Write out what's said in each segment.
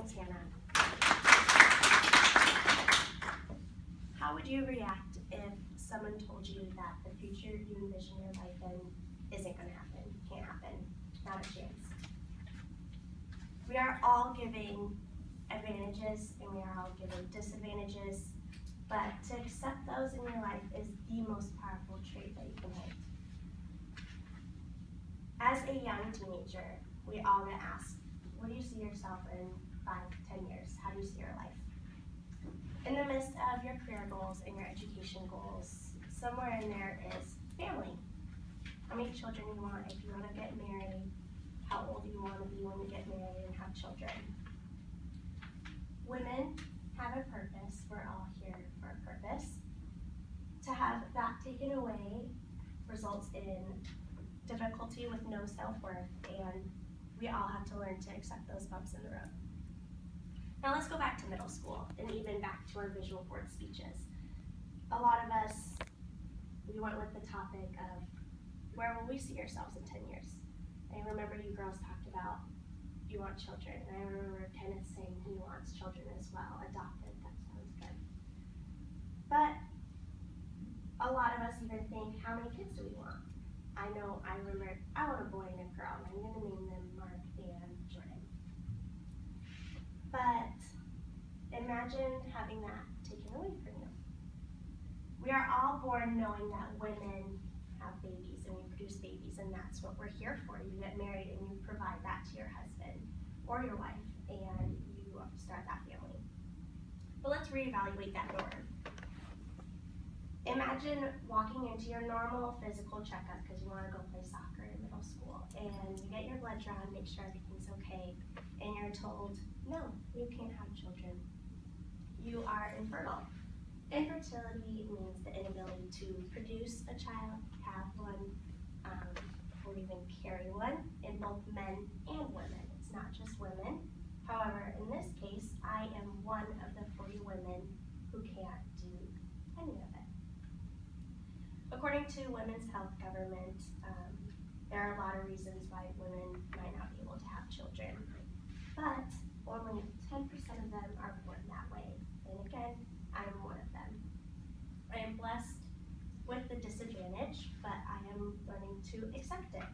Thanks, Hannah. How would you react if someone told you that the future you envision your life in isn't going to happen, can't happen, not a chance? We are all given advantages and we are all given disadvantages, but to accept those in your life is the most powerful trait that you can hold. As a young teenager, we all get asked, what do you see yourself in 5, 10 years? How do you see your life? In the midst of your career goals and your education goals, somewhere in there is family. How many children you want if you want to get married, how old you want to be when you get married and have children. Women have a purpose. We're all here for a purpose. To have that taken away results in difficulty with no self-worth, and we all have to learn to accept those bumps in the road. Now let's go back to middle school and even back to our visual board speeches. A lot of us, we went with the topic of where will we see ourselves in 10 years? I remember you girls talked about you want children, and I remember Kenneth saying he wants children as well, adopted, that sounds good. But a lot of us even think, how many kids do we want? I know I remember, I want a boy and a girl, and I'm going to name them Mark and Jordan. But imagine having that taken away from you. We are all born knowing that women have babies and we produce babies, and that's what we're here for. You get married and you provide that to your husband or your wife, and you start that family. But let's reevaluate that norm. Imagine walking into your normal physical checkup because you want to go play soccer in middle school, and you get your blood drawn, make sure everything's okay, and you're told, no, you can't have children. You are infertile. Infertility means the inability to produce a child, have one, or even carry one in both men and women. It's not just women. However, in this case, I am one of the 40 women who can't do any of it. According to Women's Health Government, there are a lot of reasons why women might not be able to have children, but only 10% of them are born that way. And again, I'm one of them. I am blessed with the disadvantage, but I am learning to accept it.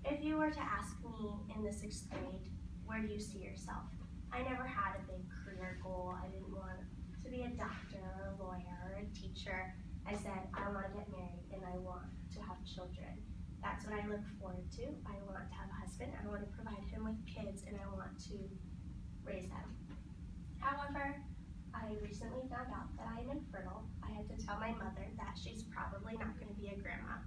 If you were to ask me in the 6th grade, where do you see yourself? I never had a big career goal. I didn't want to be a doctor or a lawyer or a teacher. I said, I want to get married and I want to have children. That's what I look forward to. I want to have a husband. I want to provide him with kids, and I want to raise them. However, I recently found out that I am infertile. I had to tell my mother that she's probably not going to be a grandma.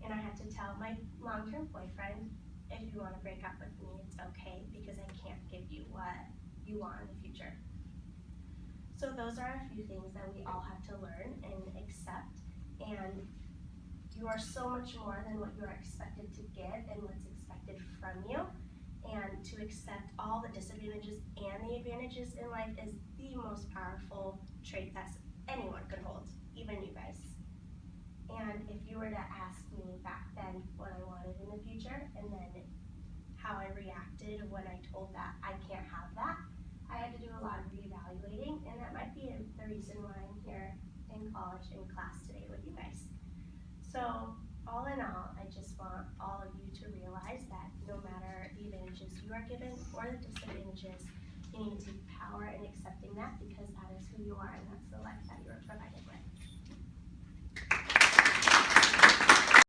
And I had to tell my long-term boyfriend, if you want to break up with me, it's okay, because I can't give you what you want in the future. So those are a few things that we all have to learn and accept. And you are so much more than what you are expected to give and what's expected from you. And to accept all the disadvantages and the advantages in life is the most powerful trait that anyone could hold, even you guys. And if you were to ask me back then what I wanted in the future, and then how I reacted when I told that I can't have that, I had to do a lot of reevaluating, and that might be the reason why I'm here in college in class today with you guys. So all in all, I just want all of you to realize that no matter the advantages you are given or the disadvantages, you need to take power in accepting that, because that is who you are and